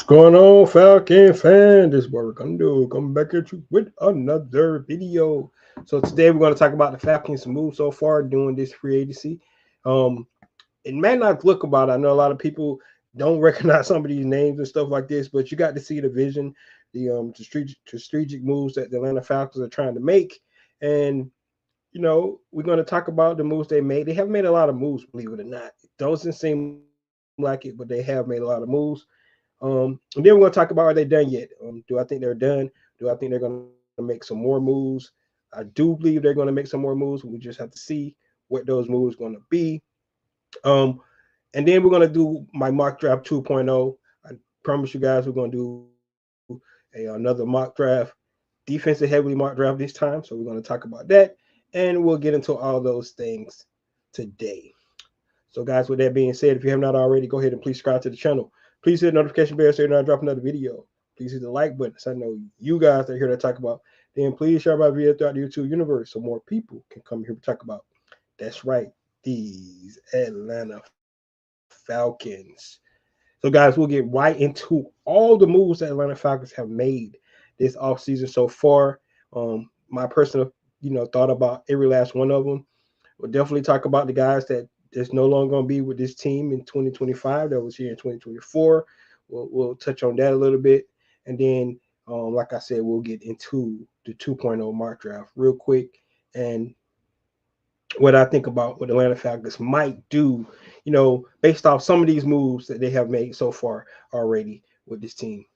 What's going on, Falcon fan? This is what we're gonna do. Come back at you with another video. So today we're gonna talk about the Falcons' move so far during this free agency. Um, it may not look about it. I know a lot of people don't recognize some of these names and stuff like this, but you got to see the vision, the strategic moves that the Atlanta Falcons are trying to make. And we're gonna talk about the moves they made. They haven't made a lot of moves, believe it or not. It doesn't seem like it, but they have made a lot of moves. And then we're going to talk about, are they done yet? Do I think they're done? Do I think they're going to make some more moves? I do believe they're going to make some more moves. We just have to see what those moves going to be. Um, and then we're going to do my mock draft 2.0. I promise you guys we're going to do another mock draft, defensive heavily mock draft this time. So we're going to talk about that. And we'll get into all those things today. So, guys, with that being said, if you have not already, go ahead and please subscribe to the channel. Please hit the notification bell so you're not dropping another video. Please hit the like button so I know you guys are here to talk about. Then please share my video throughout the YouTube universe so more people can come here to talk about. That's right, these Atlanta Falcons. So, guys, we'll get right into all the moves that Atlanta Falcons have made this offseason so far. My personal, thought about every last one of them. We'll definitely talk about the guys that's no longer going to be with this team in 2025 that was here in 2024. We'll touch on that a little bit. And then, like I said, we'll get into the 2.0 mock draft real quick and what I think about what Atlanta Falcons might do, based off some of these moves that they have made so far already with this team.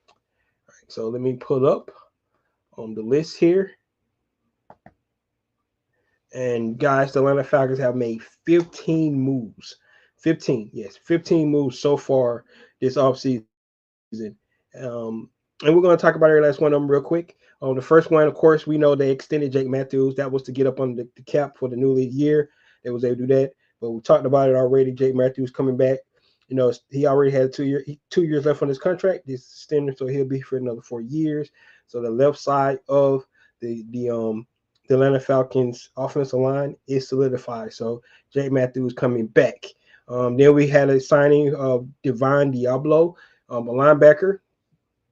All right, so let me pull up the list here. And guys, the Atlanta Falcons have made 15 moves. 15, yes, 15 moves so far this offseason. And we're going to talk about every last one of them real quick. The first one, of course, we know they extended Jake Matthews. That was to get up on the cap for the new league year. They was able to do that. But we talked about it already. Jake Matthews coming back. He already had 2 years left on his contract. This is extended, so he'll be for another 4 years. So the left side of the Atlanta Falcons offensive line is solidified. So Jake Matthews coming back. Then we had a signing of Divine Diablo, a linebacker,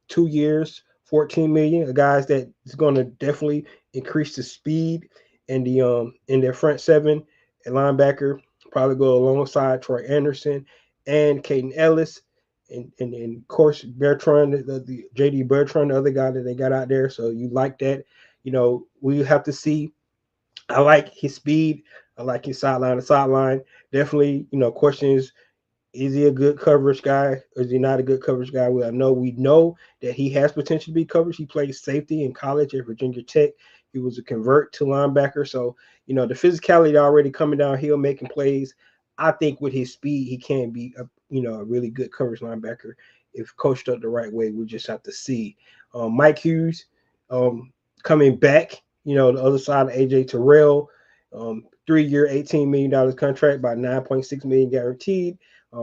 2 years, 14 million. A guys that is going to definitely increase the speed in their front seven. A linebacker probably go alongside Troy Anderson and Caden Ellis. And of course Bertrand, the JD Bertrand, the other guy that they got out there. So you like that. We have to see. I like his speed. I like his sideline to sideline. Definitely, questions. Is he a good coverage guy? Or is he not a good coverage guy? Well, we know that he has potential to be coverage. He played safety in college at Virginia Tech. He was a convert to linebacker. So, the physicality already coming downhill, making plays. I think with his speed, he can be a really good coverage linebacker if coached up the right way. We just have to see. Mike Hughes coming back. The other side of AJ Terrell, 3-year, $18 million contract by $9.6 million guaranteed.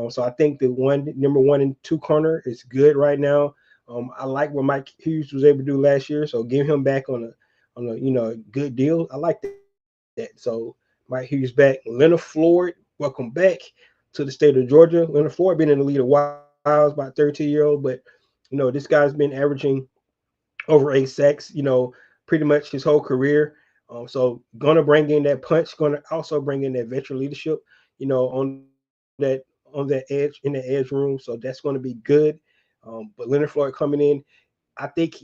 So I think the number 1 and 2 corner is good right now. I like what Mike Hughes was able to do last year. So give him back on a good deal. I like that. So Mike Hughes back. Leonard Floyd, welcome back to the state of Georgia. Leonard Floyd been in the league a while, is about 13-year-old, but this guy's been averaging over 8 sacks, pretty much his whole career. So gonna bring in that punch, gonna also bring in that veteran leadership, on that edge in the edge room. So that's gonna be good. But Leonard Floyd coming in, I think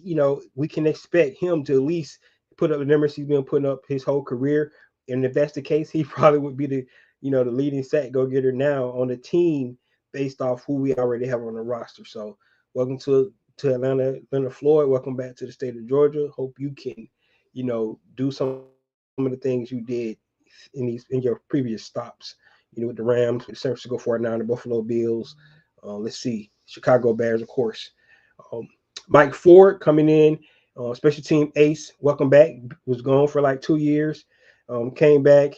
we can expect him to at least put up the numbers he's been putting up his whole career. And if that's the case, he probably would be the leading sack go getter now on the team based off who we already have on the roster. So welcome to Atlanta, Leonard Floyd. Welcome back to the state of Georgia. Hope you can, do some of the things you did in your previous stops. With the Rams, with the San Francisco 49ers, Buffalo Bills. Let's see, Chicago Bears, of course. Um, Mike Ford coming in, special team ace. Welcome back. Was gone for like 2 years. Came back,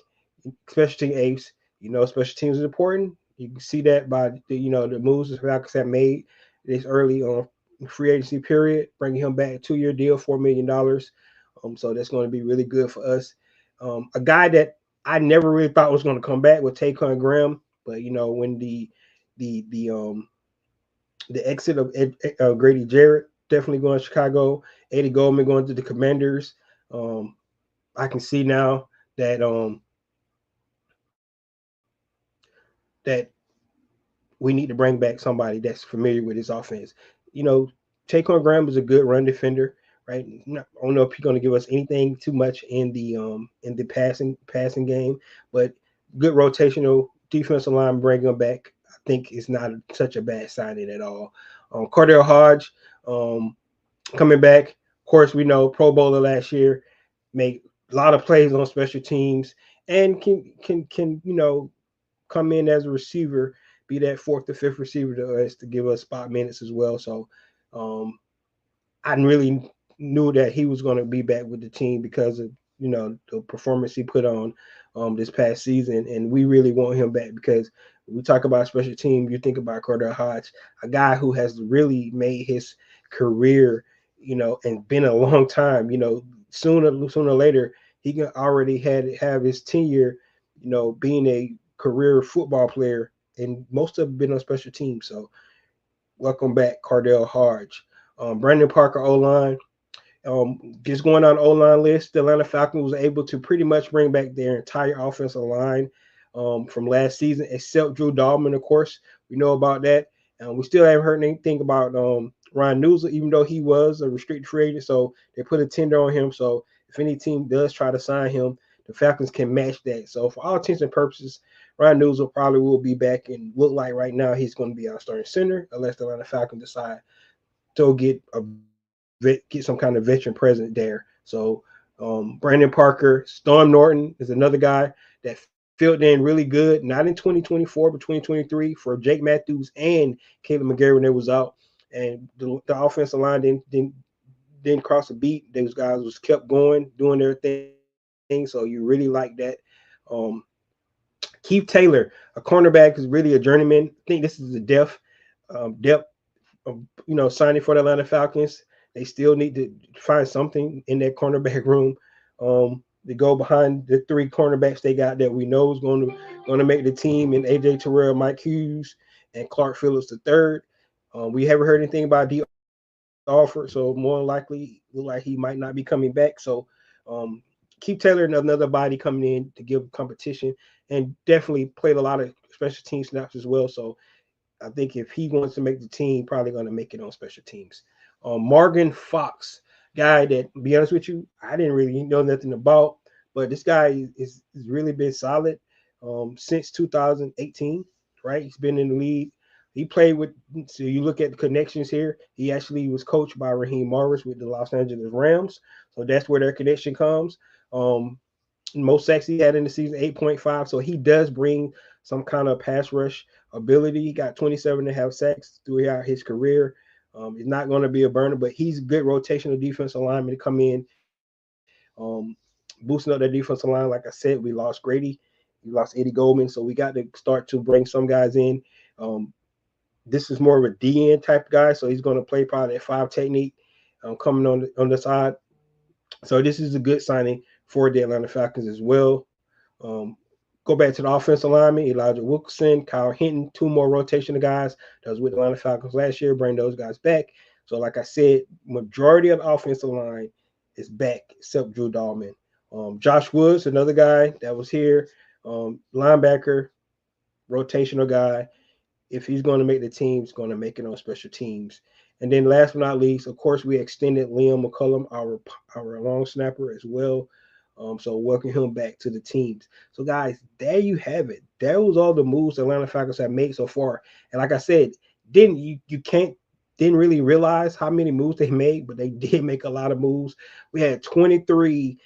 special team ace. Special teams is important. You can see that by the moves the Falcons have made this early on free agency period, bringing him back, 2-year deal, $4 million. So that's going to be really good for us. A guy that I never really thought was going to come back with Taquan Graham, but when the The exit of Grady Jarrett definitely going to Chicago. Eddie Goldman going to the Commanders. Um, I can see now that that we need to bring back somebody that's familiar with his offense. You know, Taquan Graham is a good run defender, right? I don't know if he's going to give us anything too much in the passing game, but good rotational defensive line bringing him back. I think it's not such a bad signing at all. Cordell Hodge coming back. Of course, we know Pro Bowler last year, made a lot of plays on special teams, and can come in as a receiver, be that fourth or fifth receiver to us to give us spot minutes as well. So um, I really knew that he was going to be back with the team because of the performance he put on this past season, and we really want him back because when we talk about special team, you think about Cordell Hodge, a guy who has really made his career, and been a long time. Sooner or later he can already have his tenure, being a career football player, and most of them been on special teams. So welcome back, Cordell Hodge. Brandon Parker O line. Just going on the O line list, the Atlanta Falcons was able to pretty much bring back their entire offensive line from last season, except Drew Dalman, of course. We know about that. We still haven't heard anything about Ryan Newsome, even though he was a restricted free agent. So they put a tender on him. So if any team does try to sign him, the Falcons can match that. So for all intents and purposes, Ryan Newsome probably will be back and look like right now he's going to be our starting center unless the Atlanta Falcons decide to get some kind of veteran present there. So Brandon Parker, Storm Norton is another guy that filled in really good, not in 2024, but 2023 for Jake Matthews and Caleb McGarry when they was out. And the offensive line didn't cross a beat. Those guys was kept going, doing their thing. So you really like that. Um, Keith Taylor, a cornerback, is really a journeyman. I think this is the depth signing for the Atlanta Falcons. They still need to find something in that cornerback room to go behind the three cornerbacks they got that we know is going to make the team, and AJ Terrell, Mike Hughes, and Clark Phillips the third. We haven't heard anything about D. Alford, so more likely look like he might not be coming back. So um, Keith Taylor, another body coming in to give competition, and definitely played a lot of special team snaps as well. So I think if he wants to make the team, probably going to make it on special teams. Morgan Fox, guy that, to be honest with you, I didn't really know nothing about, but this guy is really been solid since 2018. Right, he's been in the league. He played with. So you look at the connections here. He actually was coached by Raheem Morris with the Los Angeles Rams. So that's where their connection comes. Um, Most sacks he had in the season, 8.5. So he does bring some kind of pass rush ability. He got 27 and a half sacks throughout his career. He's not going to be a burner, but he's a good rotational defensive lineman to come in, boosting up that defensive line. Like I said, we lost Grady, we lost Eddie Goldman, so we got to start to bring some guys in. Um, this is more of a DN type guy, so he's going to play probably that five technique coming on the side. So this is a good signing for the Atlanta Falcons as well. Um, Go back to the offensive lineman, Elijah Wilkinson, Kyle Hinton, two more rotational guys that was with the Atlanta Falcons last year. Bring those guys back. So, like I said, majority of the offensive line is back except Drew Dahlman. Josh Woods, another guy that was here, linebacker, rotational guy. If he's going to make the team, he's going to make it on special teams. And then last but not least, of course, we extended Liam McCullum, our long snapper as well. So welcome him back to the teams. So guys, there you have it. That was all the moves the Atlanta Falcons have made so far. And like I said, didn't really realize how many moves they made, but they did make a lot of moves. We had 23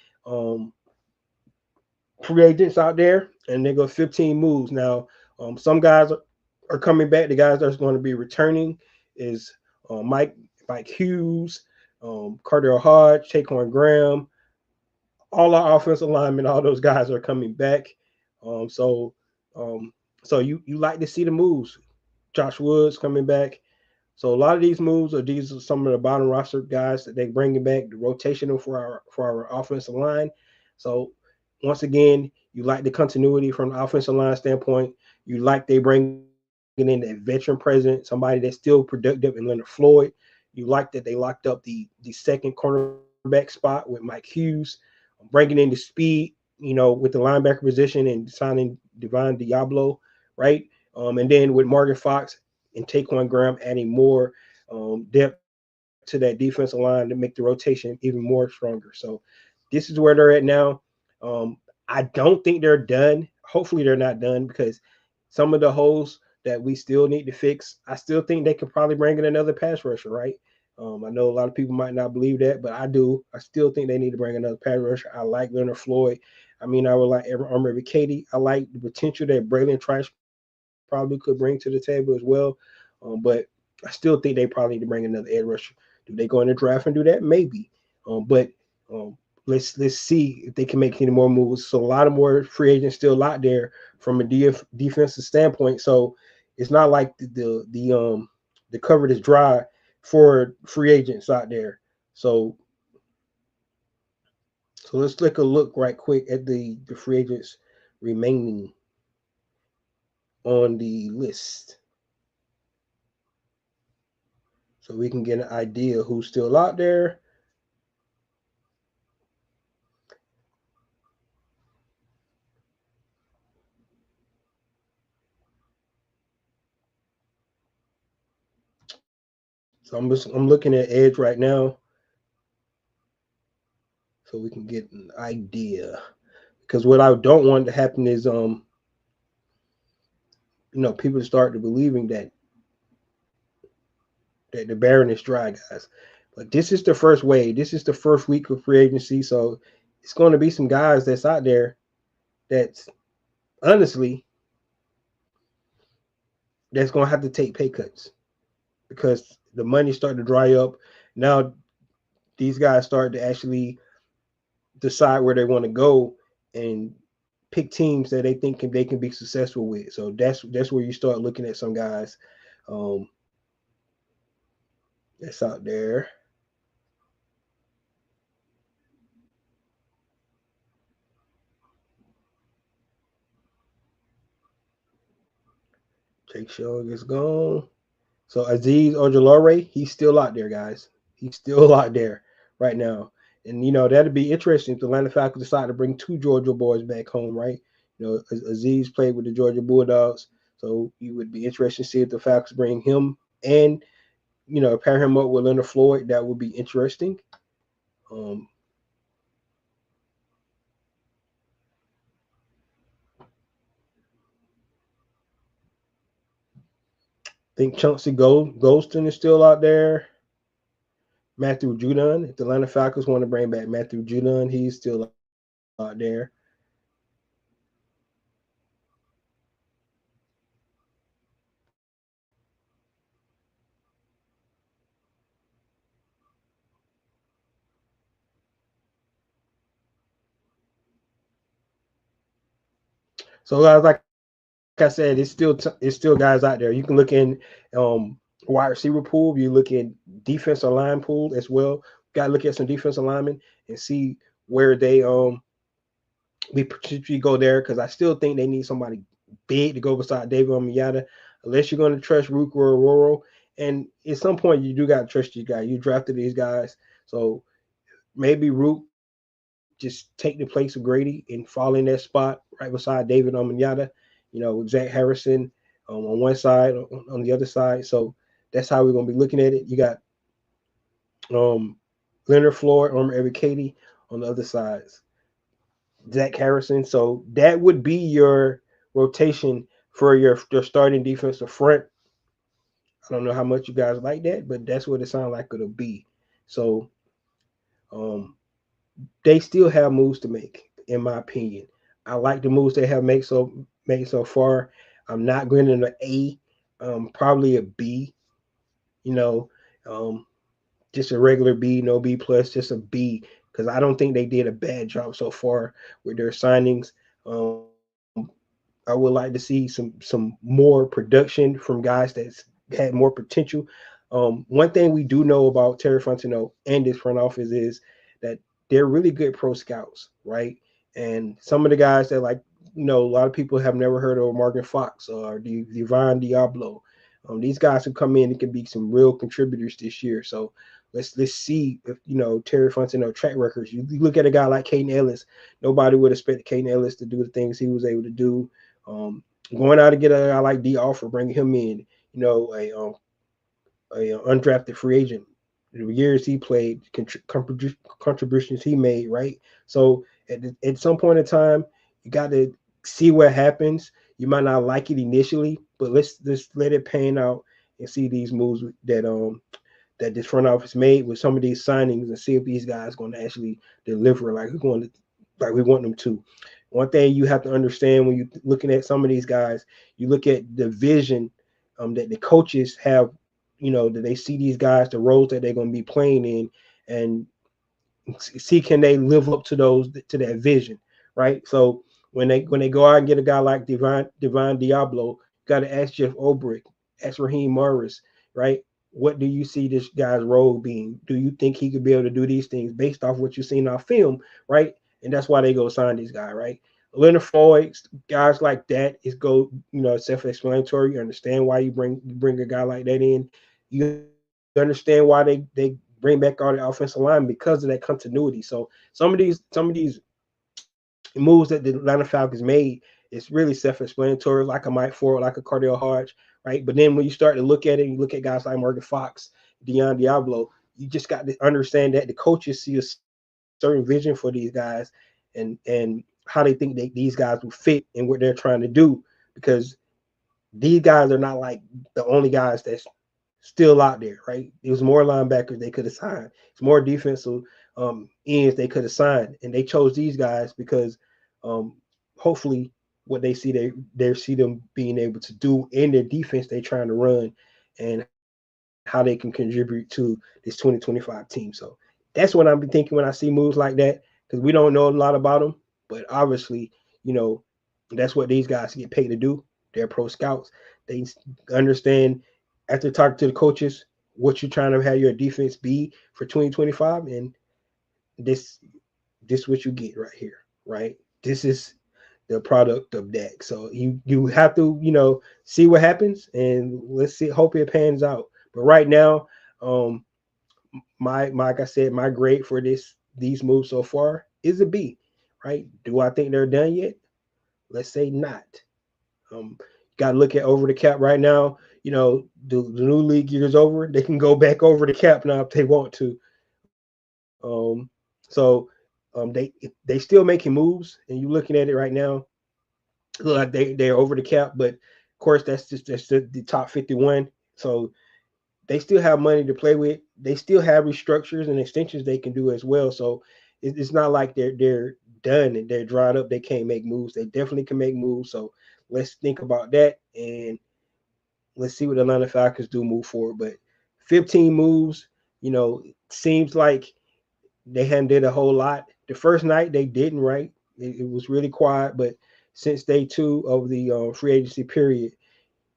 free agents out there, and they go 15 moves. Now, some guys are coming back. The guys that's going to be returning is Mike Hughes, Cardell Hodge, Taquan Graham, all our offensive linemen, all those guys are coming back. Um, so um, so you like to see the moves. Josh Woods coming back. So a lot of these are some of the bottom roster guys that they bringing back, the rotational for our offensive line. So once again, you like the continuity from the offensive line standpoint. You like they bringing back in that veteran presence, somebody that's still productive in Leonard Floyd. You like that they locked up the second cornerback spot with Mike Hughes, bringing in the speed, with the linebacker position and signing Divine Diablo, right? And then with Morgan Fox and Taquan Graham adding more depth to that defensive line to make the rotation even more stronger. So this is where they're at now. I don't think they're done. Hopefully they're not done because some of the holes that we still need to fix, I still think they could probably bring in another pass rusher, right? I know a lot of people might not believe that, but I do. I still think they need to bring another pass rusher. I like Leonard Floyd. I mean, I would like Armory Katie. I like the potential that Braylon Trice probably could bring to the table as well. But I still think they probably need to bring another edge rusher. Do they go in the draft and do that? Maybe. But um, let's see if they can make any more moves. So a lot of more free agents still out there from a defensive standpoint. So it's not like the cupboard is dry for free agents out there. So let's take a look right quick at the free agents remaining on the list, so we can get an idea who's still out there. So I'm looking at Edge right now, so we can get an idea. Because what I don't want to happen is people start to believing that the Baron is dry, guys. But this is the first wave. This is the first week of free agency, so it's going to be some guys that's out there that's honestly that's going to have to take pay cuts because the money's starting to dry up. Now these guys start to actually decide where they want to go and pick teams that they think they can be successful with. So that's where you start looking at some guys um, that's out there. Jake Shug is gone. So Aziz Ojolore, he's still out there, guys. He's still out there right now. And that'd be interesting if the Atlanta Falcons decide to bring two Georgia boys back home, right? Aziz played with the Georgia Bulldogs, so it would be interesting to see if the Falcons bring him and pair him up with Leonard Floyd. That would be interesting. Um, I think Chauncey Golston is still out there. Matthew Judon. If the Atlanta Falcons want to bring back Matthew Judon, he's still out there. So guys, like I said, it's still guys out there. You can look in wide receiver pool. You look in defensive line pool as well. Got to look at some defensive linemen and see where we potentially go there because I still think they need somebody big to go beside David Omiyata, unless you're going to trust Ruka or Aurora. And at some point, you do got to trust these guys. You drafted these guys, so maybe Rook just take the place of Grady and fall in that spot right beside David Omiyata. Zach Harrison on one side, on the other side. So that's how we're going to be looking at it. You got um, Leonard Floyd, Eric Katie on the other sides. Zach Harrison. So that would be your rotation for your starting defensive front. I don't know how much you guys like that, but that's what it sounds like it'll be. So um, they still have moves to make, in my opinion. I like the moves they have made so far. I'm not going to an A, probably a B. You know, um, just a regular B, no B plus, just a B, because I don't think they did a bad job so far with their signings. I would like to see some more production from guys that's had more potential. One thing we do know about Terry Fontenot and this front office is that they're really good pro scouts, right? And some of the guys that like a lot of people have never heard of Morgan Fox or Divine Diablo. These guys who come in and can be some real contributors this year. So let's see if Terry Fontenot track records. You look at a guy like Caden Ellis. Nobody would expect Caden Ellis to do the things he was able to do. Going out to get a guy like D. Offer, bringing him in. A undrafted free agent. The years he played, contributions he made, right? So at some point in time, you got to see what happens. You might not like it initially, but let's let it pan out and see these moves that this front office made with some of these signings and see if these guys going to actually deliver like we want them to. One thing you have to understand when you're looking at some of these guys, you look at the vision that the coaches have, that they see these guys, the roles that they're going to be playing in, and see can they live up to that vision, right? So when they go out and get a guy like Divine Diablo, you got to ask Jeff Ulbrich, ask Raheem Morris, right? What do you see this guy's role being? Do you think he could be able to do these things based off what you've seen on film, right? And that's why they go sign this guy, right? Leonard Floyd, guys like that is self-explanatory. You understand why you bring a guy like that in. You understand why they bring back all the offensive line because of that continuity. So some of these moves that the Atlanta Falcons made is really self-explanatory, like a Mike Ford, like a Cardell Hodge, right? But then when you start to look at it, you look at guys like Morgan Fox, Dion Diablo, you just got to understand that the coaches see a certain vision for these guys and how they think these guys will fit in what they're trying to do, because these guys are not like the only guys that's still out there, right? It was more linebackers they could have signed. It's more defensive ends they could have signed, and they chose these guys because hopefully what they see them being able to do in their defense they're trying to run, and how they can contribute to this 2025 team. So that's what I'm thinking when I see moves like that, because we don't know a lot about them, but obviously, you know, that's what these guys get paid to do. They're pro scouts. They understand after talking to the coaches what you're trying to have your defense be for 2025, and this what you get right here, right? This is the product of that. So you have to see what happens, and let's see. Hope it pans out. But right now, like I said, my grade for these moves so far is a B. Right? Do I think they're done yet? Let's say not. Got to look at over the cap right now. The new league year is over. They can go back over the cap now if they want to. They still making moves, and you looking at it right now, look like they're over the cap. But of course, that's the top 51. So they still have money to play with. They still have restructures and extensions they can do as well. So it's not like they're done and they're dried up. They can't make moves. They definitely can make moves. So let's think about that, and let's see what the Atlanta Falcons do move forward. But 15 moves, seems like they hadn't did a whole lot. The first night they didn't, right? It was really quiet. But since day 2 of the free agency period,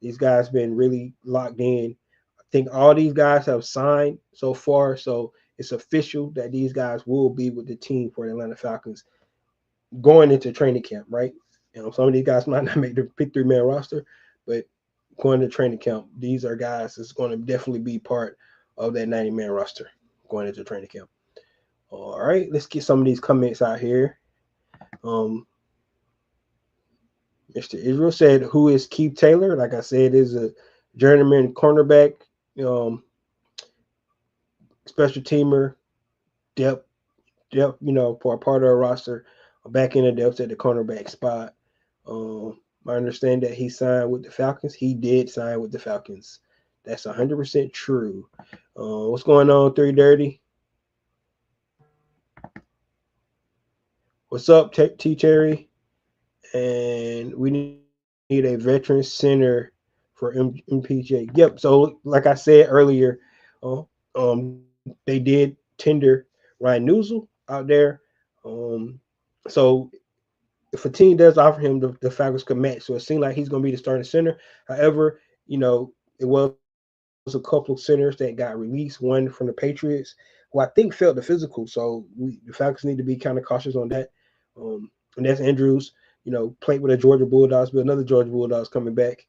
these guys been really locked in. I think all these guys have signed so far, so it's official that these guys will be with the team for the Atlanta Falcons going into training camp, right? Some of these guys might not make the 53-man roster, but going to training camp, these are guys that's going to definitely be part of that 90-man roster going into training camp. All right, let's get some of these comments out here. Mr. Israel said, "Who is Keith Taylor?" Like I said, is a journeyman cornerback, special teamer, depth, for a part of a roster, back in the depth at the cornerback spot. I understand that he signed with the Falcons. He did sign with the Falcons. That's 100% true. What's going on, 3 Dirty? What's up, T. Terry? And we need a veteran center for MPJ. Yep. So, like I said earlier, they did tender Ryan Newsel out there. So if a team does offer him, the Falcons could match. So it seemed like he's going to be the starting center. However, it was a couple of centers that got released. One from the Patriots, who I think failed the physical. So the Falcons need to be kind of cautious on that. And that's Andrews. played with a Georgia Bulldogs, but another Georgia Bulldogs coming back.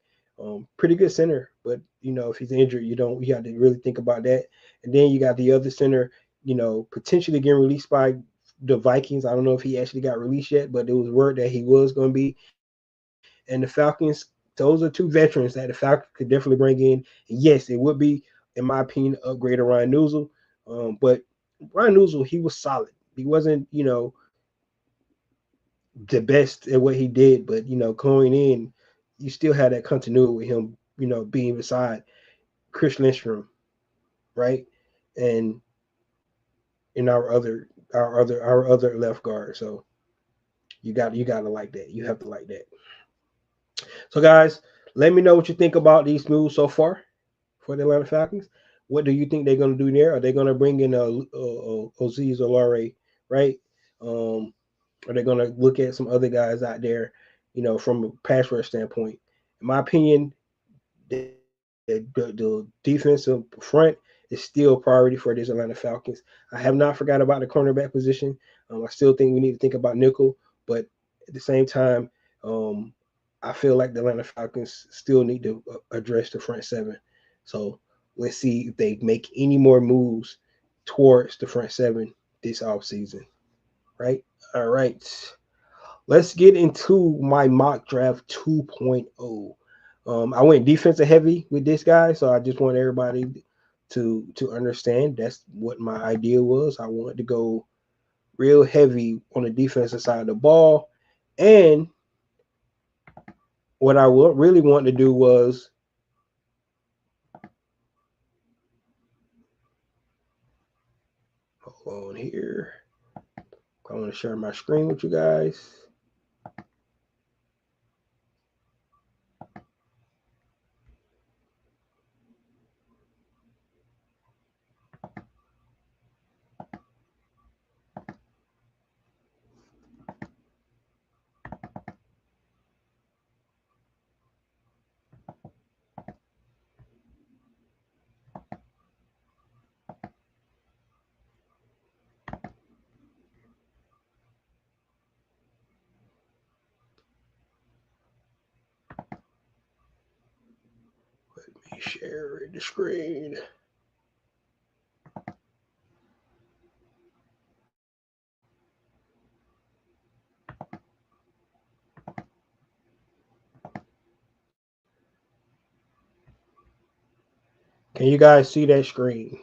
Pretty good center, but if he's injured, you have to really think about that. And then you got the other center, potentially getting released by the Vikings. I don't know if he actually got released yet, but it was word that he was going to be. And the Falcons, those are two veterans that the Falcons could definitely bring in. And yes, it would be, in my opinion, upgrade of Ryan Newsel. But Ryan Newsel, he was solid. He wasn't, the best at what he did, but going in, you still had that continuity with him, being beside Chris Lindstrom, right? And in our other left guard. So you gotta like that. You have to like that. So guys, let me know what you think about these moves so far for the Atlanta Falcons. What do you think they're gonna do there? Are they gonna bring in Azeez Olare, right? Are they gonna look at some other guys out there, from a pass rush standpoint? In my opinion, the defensive front is still a priority for these Atlanta Falcons. I have not forgot about the cornerback position. I still think we need to think about nickel, but at the same time, um, I feel like the Atlanta Falcons still need to address the front seven. So let's see if they make any more moves towards the front seven this offseason, right? All right. Let's get into my mock draft 2.0. I went defensive heavy with this guy, so I just want everybody to understand that's what my idea was. I wanted to go real heavy on the defensive side of the ball, and what I really want to do was hold on here. I want to share my screen with you guys. Let me share the screen. Can you guys see that screen?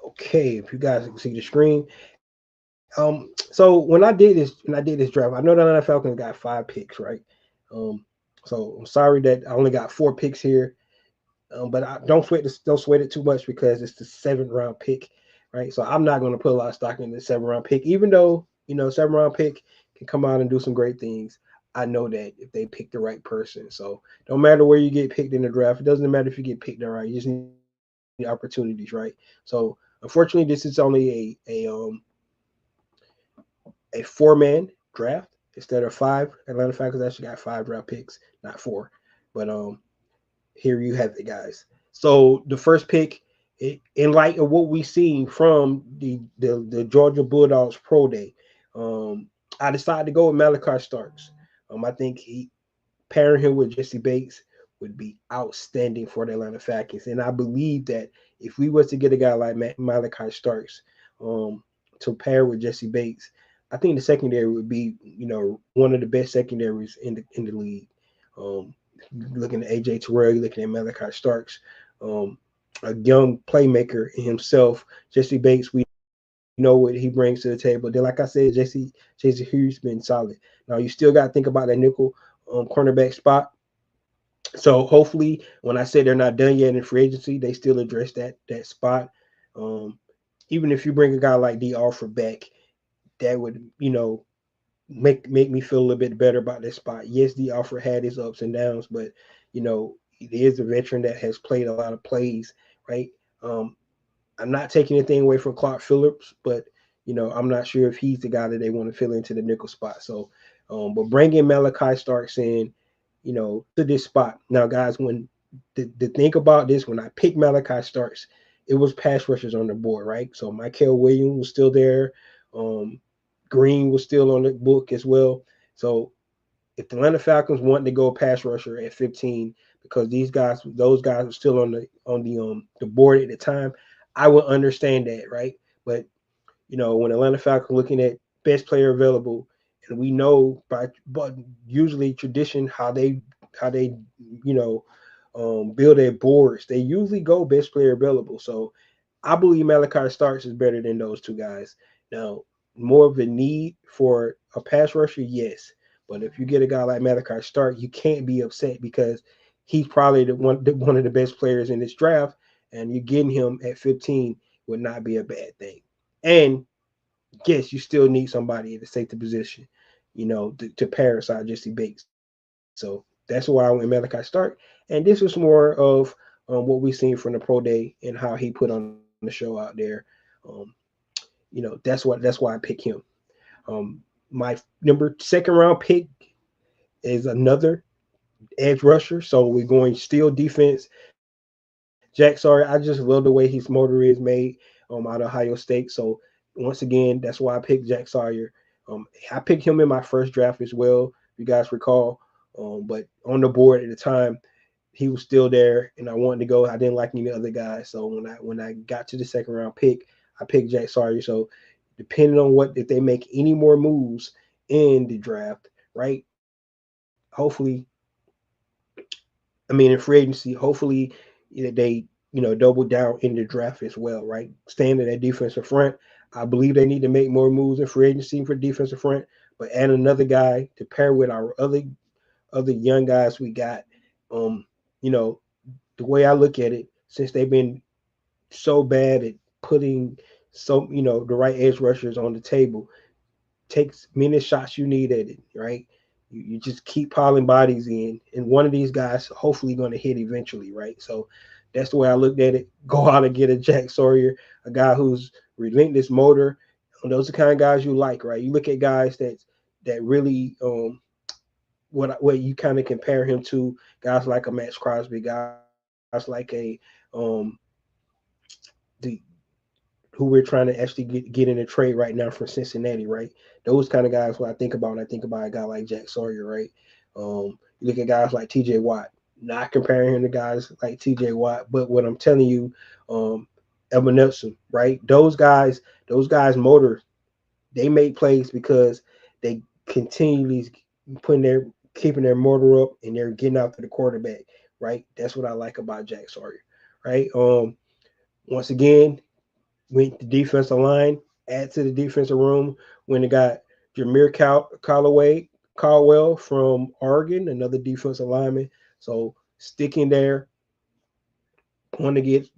Okay, if you guys can see the screen. So when I did this draft, I know the Atlanta Falcons got 5 picks, right? Um, so I'm sorry that I only got 4 picks here. But don't sweat it too much because it's the 7th round pick, right? So I'm not going to put a lot of stock in the 7th round pick, even though 7th round pick can come out and do some great things. I know that if they pick the right person, so don't matter where you get picked in the draft. It doesn't matter if you get picked all right. You just need opportunities, right? So unfortunately, this is only a 4-man draft instead of 5. Atlanta Falcons actually got 5 draft picks, not 4. But here you have it, guys. So the first pick, in light of what we've seen from the Georgia Bulldogs Pro Day, I decided to go with Malachi Starks. I think pairing him with Jesse Bates would be outstanding for the Atlanta Falcons, and I believe that if we was to get a guy like Malachi Starks to pair with Jesse Bates, I think the secondary would be one of the best secondaries in the league. Um, looking at AJ Terrell, you're looking at Malachi Starks, a young playmaker in himself. Jesse Bates, we know what he brings to the table. Then, like I said, Jesse Hughes been solid. Now you still got to think about that nickel cornerback spot. So hopefully, when I say they're not done yet in free agency, they still address that spot. Um, Even if you bring a guy like D. Alford back, that would make me feel a little bit better about this spot. Yes, the offer had his ups and downs, but he is a veteran that has played a lot of plays, right? Um, I'm not taking anything away from Clark Phillips, but I'm not sure if he's the guy that they want to fill into the nickel spot. So, but bringing Malachi Starks in, to this spot now, guys. When the think about this, when I picked Malachi Starks, it was pass rushers on the board, right? So Michael Williams was still there. Um, Green was still on the book as well. So if the Atlanta Falcons wanted to go pass rusher at 15 because those guys were still on the board at the time, I would understand that, right? But when Atlanta Falcons looking at best player available, and we know but usually tradition how they build their boards, they usually go best player available. So I believe Malachi Starks is better than those two guys. Now, more of a need for a pass rusher, yes. But if you get a guy like Malachi Stark, you can't be upset because he's probably one of the best players in this draft, and you getting him at 15 would not be a bad thing. And yes, you still need somebody to take the position, to parasite Jesse Bates. So that's why I went Malachi Stark. And this was more of what we've seen from the pro day and how he put on the show out there. Um, that's why I pick him. My number second round pick is another edge rusher. So we're going still defense. Jack Sawyer, I just love the way his motor is made out of Ohio State. So once again, that's why I picked Jack Sawyer. I picked him in my first draft as well, if you guys recall. But on the board at the time, he was still there, and I wanted to go. I didn't like any other guys, so when I got to the second round pick, I picked Jack Sawyer. So depending on what if they make any more moves in the draft, right? Hopefully, in free agency, hopefully they double down in the draft as well, right? Staying in that defensive front. I believe they need to make more moves in free agency for defensive front, but add another guy to pair with our other young guys we got. Um, you know, the way I look at it, since they've been so bad at putting the right edge rushers on the table, takes many shots you need at it, right? You just keep piling bodies in, and one of these guys hopefully going to hit eventually, right? So that's the way I looked at it. Go out and get a Jack Sawyer, a guy who's relentless motor. And those are the kind of guys you like, right? You look at guys that really what you kind of compare him to, guys like a Max Crosby, guys like a the who we're trying to actually get in a trade right now from Cincinnati, right? Those kind of guys, what I think about when I think about a guy like Jack Sawyer, right? You look at guys like T.J. Watt, not comparing him to guys like T.J. Watt, but what I'm telling you, Evan Nelson, right? Those guys motor, they make plays because they continually putting their keeping their motor up and they're getting after the quarterback, right? That's what I like about Jack Sawyer, right? Once again, went the defensive line, add to the defensive room when they got Caldwell from Oregon, another defensive lineman. So sticking there, going to get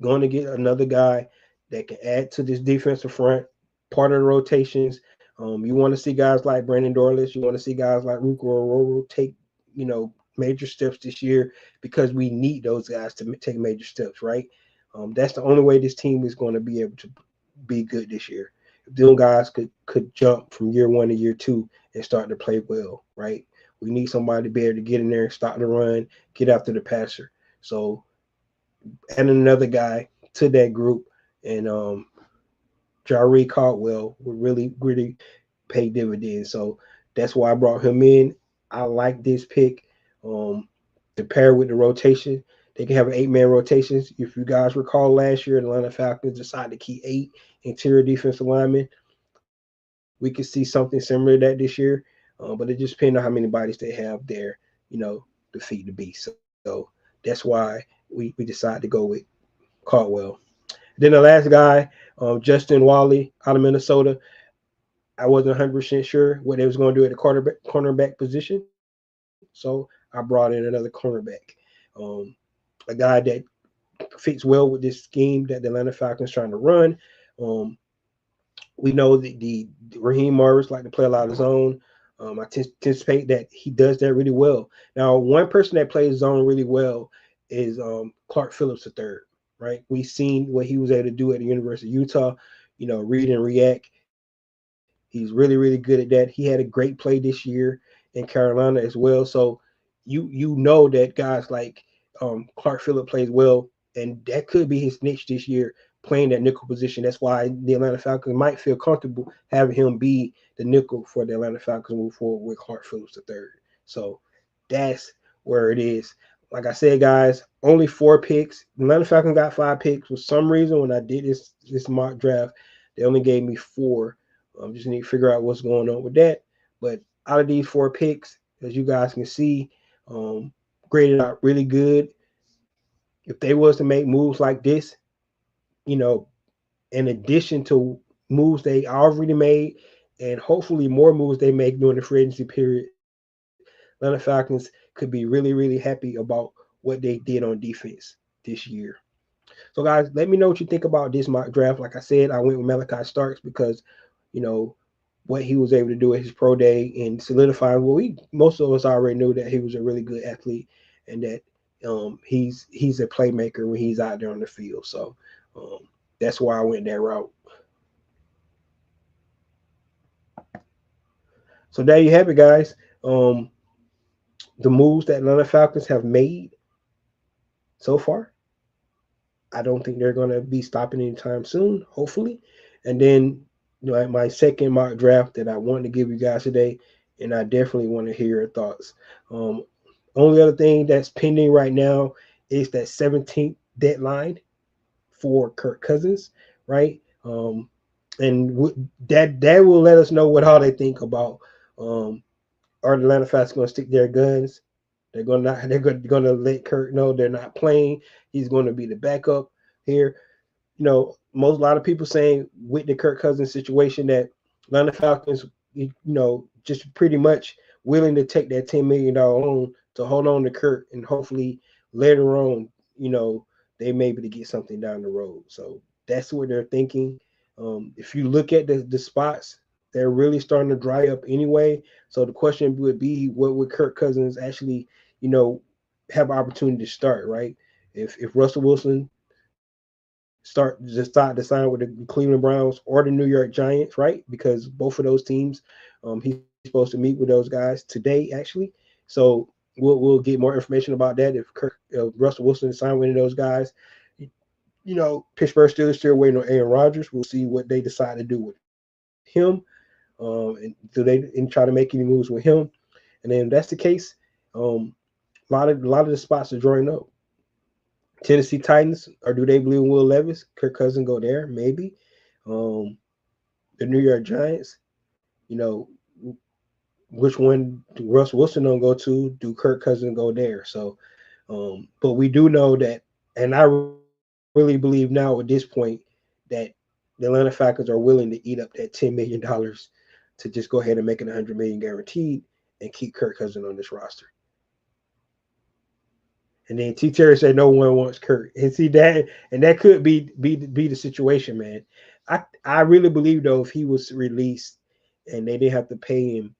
another guy that can add to this defensive front, part of the rotations. You want to see guys like Brandon Dorless, you want to see guys like Ruko Ororo take, major steps this year because we need those guys to take major steps, right? That's the only way this team is going to be able to be good this year. If those guys could jump from year one to year two and start to play well, right? We need somebody to be able to get in there, start the run, get after the passer. So adding another guy to that group and Jaree Caldwell would really pay dividends. So that's why I brought him in. I like this pick. Um, to pair with the rotation, they can have an 8-man rotations. If you guys recall last year, the Atlanta Falcons decided to keep 8 interior defensive linemen. We could see something similar to that this year, but it just depends on how many bodies they have there, to feed the beast. So that's why we decided to go with Caldwell. Then the last guy, Justin Wally out of Minnesota. I wasn't 100% sure what they was going to do at the cornerback position, so I brought in another cornerback, um, a guy that fits well with this scheme that the Atlanta Falcons trying to run. Um, we know that the Raheem Morris like to play a lot of zone. I anticipate that he does that really well. Now, one person that plays zone really well is Clark Phillips III, right? We've seen what he was able to do at the University of Utah, read and react. He's really good at that. He had a great play this year in Carolina as well. So you know that guys like Clark Phillips plays well, and that could be his niche this year. playing that nickel position. That's why the Atlanta Falcons might feel comfortable having him be the nickel for the Atlanta Falcons move forward with Clark Phillips III. So that's where it is. Like I said, guys, only 4 picks. The Atlanta Falcons got 5 picks. For some reason, when I did this mock draft, they only gave me 4. Just need to figure out what's going on with that. But out of these 4 picks, as you guys can see, graded out really good. If they was to make moves like this, you know, in addition to moves they already made, and hopefully more moves they make during the free agency period, Atlanta Falcons could be really, really happy about what they did on defense this year. So, guys, let me know what you think about this mock draft. Like I said, I went with Malachi Starks because, you know, what he was able to do at his pro day and solidify. Well, most of us already knew that he was a really good athlete and that he's a playmaker when he's out there on the field. So um, that's why I went that route. So there you have it, guys. Um, the moves that Atlanta Falcons have made so far. I don't think they're going to be stopping anytime soon, hopefully. And then, my second mock draft that I wanted to give you guys today, and I definitely want to hear your thoughts. Um, Only other thing that's pending right now is that 17th deadline for Kirk Cousins, right? And that will let us know what all they think about. Are the Atlanta Falcons going to stick their guns? They're going to let Kirk know they're not playing. He's going to be the backup here. A lot of people saying with the Kirk Cousins situation that Atlanta Falcons, just pretty much willing to take that $10 million loan to hold on to Kirk, and hopefully later on, they may be to get something down the road. So that's what they're thinking. If you look at the spots, they're really starting to dry up anyway. So the question would be, what would Kirk Cousins actually, have opportunity to start, right? If Russell Wilson decide to sign with the Cleveland Browns or the New York Giants, right? Because both of those teams, he's supposed to meet with those guys today, actually. So we'll get more information about that if Russell Wilson is signed with any of those guys. Pittsburgh Steelers still waiting on Aaron Rodgers. We'll see what they decide to do with him, and try to make any moves with him. And then if that's the case, a lot of the spots are drawing up. Tennessee Titans, or do they believe in Will Levis? Kirk Cousins go there, maybe. Um, the New York Giants, you know, which one do Russ Wilson don't go to? Do Kirk Cousins go there? So, but we do know that, and I really believe now at this point that the Atlanta Falcons are willing to eat up that $10 million to just go ahead and make it $100 million guaranteed and keep Kirk Cousins on this roster. And then T. Terry said no one wants Kurt. And see that, and that could be the situation, man. I really believe though, if he was released and they didn't have to pay him,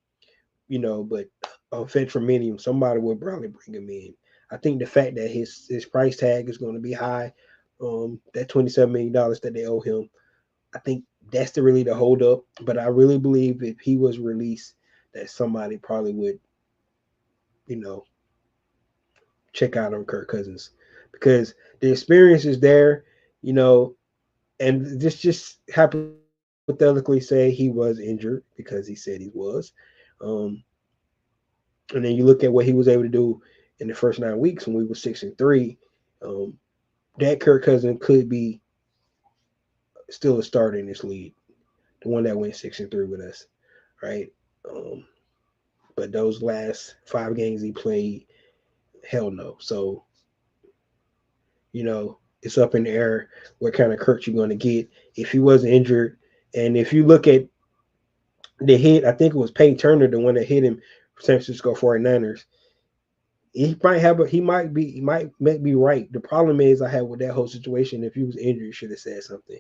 but fed for minimum, somebody would probably bring him in. I think the fact that his price tag is going to be high, that $27 million that they owe him, I think that's really the hold up. But I really believe if he was released, that somebody probably would, you know, check out on Kirk Cousins because the experience is there, and this just hypothetically say he was injured because he said he was. Um, and then you look at what he was able to do in the first 9 weeks when we were 6-3. Um, that Kirk Cousins could be still a starter in this league, the one that went 6-3 with us, right? Um, but those last 5 games he played, hell no. So it's up in the air what kind of Kurt you're going to get if he wasn't injured. And if you look at the hit, I think it was Payne Turner, the one that hit him for San Francisco 49ers. He might be right. The problem is I had with that whole situation, if he was injured, he should have said something.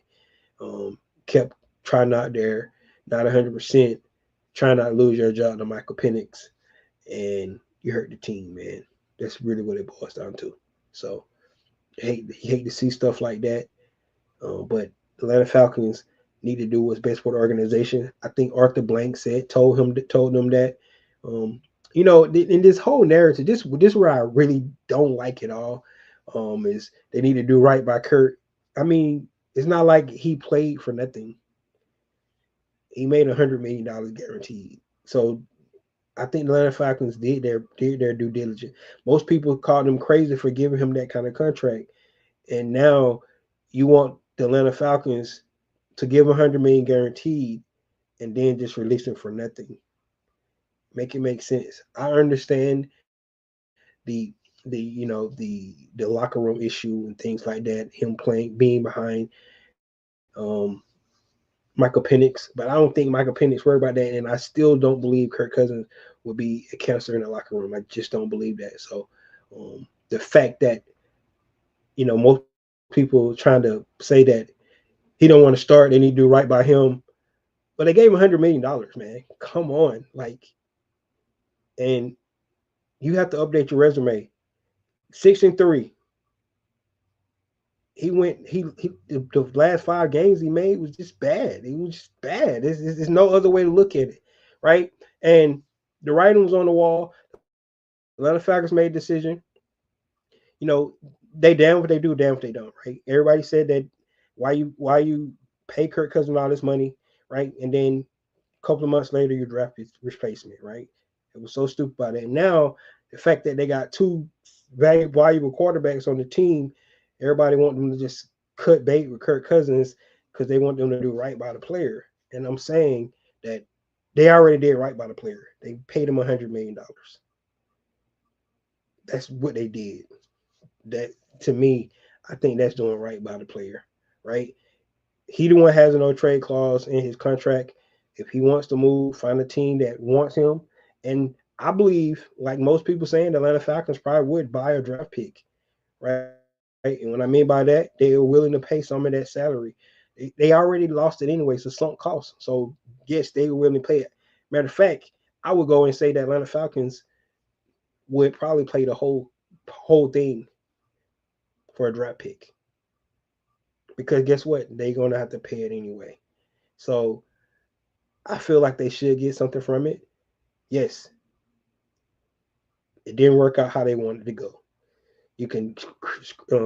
Kept trying not there, not 100%, trying not to lose your job to Michael Penix, and you hurt the team, man. That's really what it boils down to. So hate to see stuff like that. But the Atlanta Falcons need to do what's best for the organization. I think Arthur Blank told them that. In this whole narrative, this where I really don't like it all. Is they need to do right by Kurt. I mean, It's not like he played for nothing. He made $100 million guaranteed. So I think the Atlanta Falcons did their due diligence. Most people called them crazy for giving him that kind of contract, and now you want the Atlanta Falcons to give $100 million guaranteed and then just release him for nothing. Make it make sense. I understand the locker room issue and things like that. Him being behind Michael Penix, but I don't think Michael Penix worried about that, and I still don't believe Kirk Cousins will be a cancer in the locker room. I just don't believe that. So the fact that most people trying to say that he don't want to start and he do right by him, but they gave him $100 million, man. Come on, like, and you have to update your resume. 6-3. He went. The last 5 games he made was just bad. It was just bad. There's no other way to look at it, right? And the writing was on the wall. The Atlanta Falcons made a decision. You know, they damn what they do, damn what they don't, right? Everybody said that why you pay Kirk Cousins all this money, right? And then a couple of months later you draft his replacement, right? It was so stupid about it. And now the fact that they got two valuable quarterbacks on the team, everybody want them to just cut bait with Kirk Cousins because they want them to do right by the player. And I'm saying that they already did right by the player. They paid him $100 million. That's what they did. That, to me, I think that's doing right by the player, right? He the one has a no trade clause in his contract. If he wants to move, find a team that wants him. And I believe, like most people saying, the Atlanta Falcons probably would buy a draft pick, right? And what I mean by that, they are willing to pay some of that salary. They already lost it anyway. It's a sunk cost. So yes, they were willing to pay it. Matter of fact, I would go and say that Atlanta Falcons would probably play the whole thing for a draft pick, because guess what? They're gonna have to pay it anyway. So I feel like they should get something from it. Yes, it didn't work out how they wanted to go. You can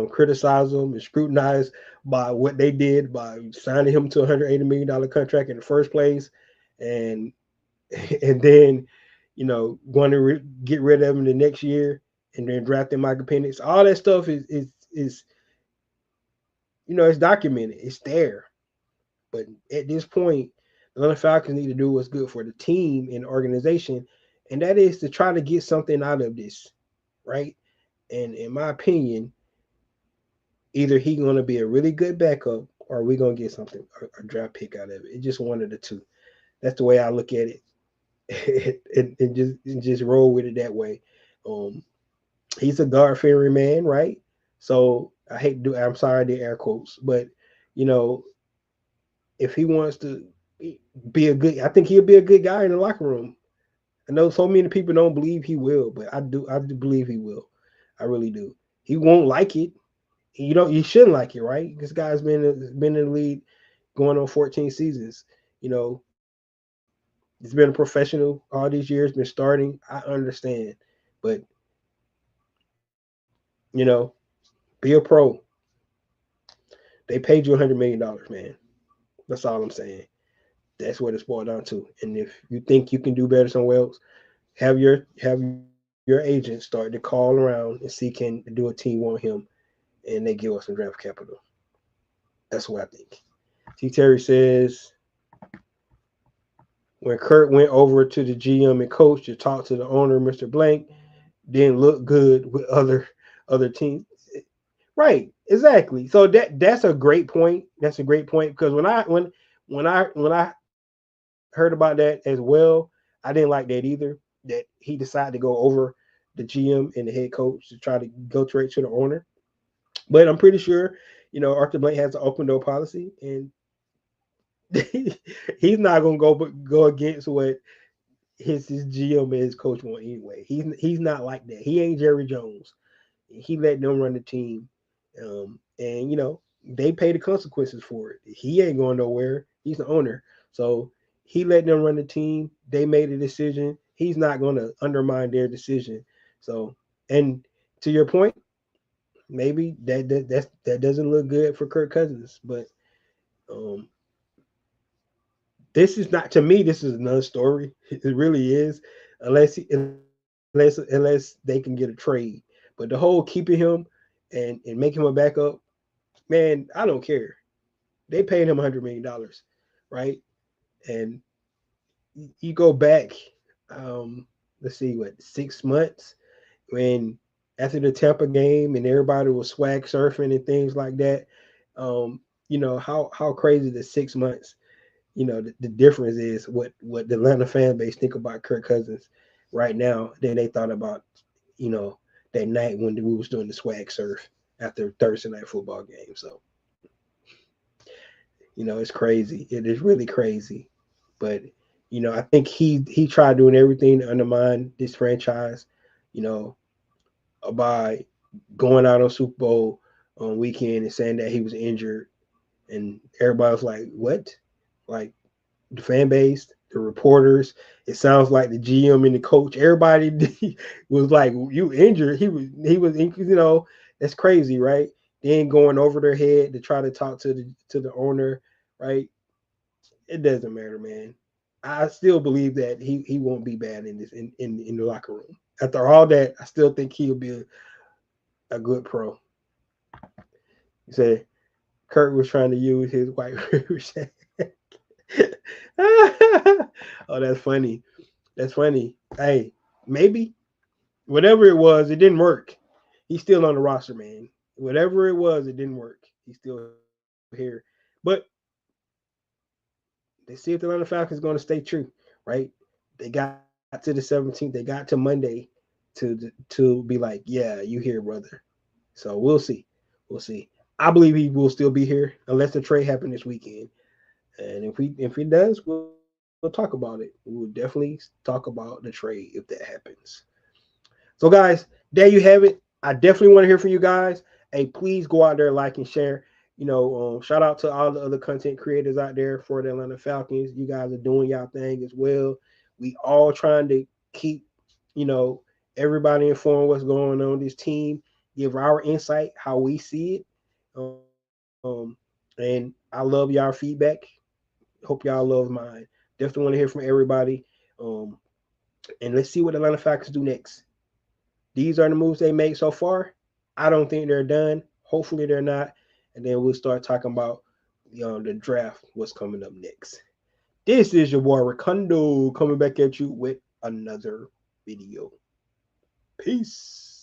criticize them and scrutinize by what they did by signing him to a $180 million contract in the first place, and and then going to get rid of him the next year, and then drafting Michael Penix. All that stuff is it's documented. It's there. But at this point, the Atlanta Falcons need to do what's good for the team and the organization, and that is to try to get something out of this, right? And in my opinion, either he's going to be a really good backup, or we're going to get something, a draft pick out of it. It's just one of the two. That's the way I look at it, and just roll with it that way. Um, he's a God fearing man, right? So I hate to do. I'm sorry I did air quotes, but you know, if he wants to be a good, I think he'll be a good guy in the locker room. I know so many people don't believe he will, but I do. I do believe he will. I really do. He won't like it. You shouldn't like it, right? This guy's been in the league going on 14 seasons. You know, he's been a professional all these years, been starting. I understand, but you know, be a pro. They paid you $100 million, man. That's all I'm saying. That's what it's boiled down to. And if you think you can do better somewhere else, have your agent start to call around and see can do a team want him, and they give us some draft capital. That's what I think. T. Terry says when Kurt went over to the GM and coach to talk to the owner, Mr. Blank, didn't look good with other teams. Right, exactly. So that's a great point. That's a great point, because when I heard about that as well, I didn't like that either. That he decided to go over the GM and the head coach to try to go straight to the owner. But I'm pretty sure, Arthur Blank has an open door policy, and he's not gonna go against what his GM and his coach want anyway. He's not like that. He ain't Jerry Jones. He let them run the team, and they pay the consequences for it. He ain't going nowhere. He's the owner, so he let them run the team. They made a decision. He's not going to undermine their decision. So, and to your point, maybe that doesn't look good for Kirk Cousins, but Um, this is not, to me. This is another story. It really is, unless they can get a trade. But the whole keeping him and making him a backup, man, I don't care. They paid him $100 million, right? And you go back, let's see, what, 6 months, when after the Tampa game and everybody was swag surfing and things like that. How crazy the 6 months. The difference is what the Atlanta fan base think about Kirk Cousins right now than they thought about, you know, that night when we was doing the swag surf after Thursday night football game. So, it's crazy. It is really crazy. But, I think he tried doing everything to undermine this franchise, you know, by going out on Super Bowl on weekend and saying that he was injured. And everybody was like, what? Like, the fan base, the reporters. It sounds like the GM and the coach. Everybody was like, "You injured?" He was. That's crazy, right? Then going over their head to try to talk to the owner, right? It doesn't matter, man. I still believe that he won't be bad in the locker room. After all that, I still think he'll be a good pro. You say Kurt was trying to use his white privilege. Oh, that's funny. That's funny. Hey, maybe whatever it was, it didn't work. He's still on the roster, man. Whatever it was, it didn't work. He's still here. But let's see if the Atlanta Falcons going to stay true, right? They got to the 17th. They got to Monday to be like, yeah, you here, brother. So we'll see. We'll see. I believe he will still be here unless the trade happen this weekend. And if it does, we'll talk about it. We'll definitely talk about the trade if that happens. So, guys, there you have it. I definitely want to hear from you guys. Hey, please go out there, like and share. Shout out to all the other content creators out there for the Atlanta Falcons. You guys are doing y'all thing as well. We all trying to keep, you know, everybody informed what's going on this team. Give our insight, how we see it. And I love y'all feedback. Hope y'all love mine. Definitely want to hear from everybody. Um, and let's see what the Atlanta Falcons do next. These are the moves they made so far. I don't think they're done. Hopefully they're not. And then we'll start talking about the draft, what's coming up next. This is your boy Ricondo coming back at you with another video. Peace.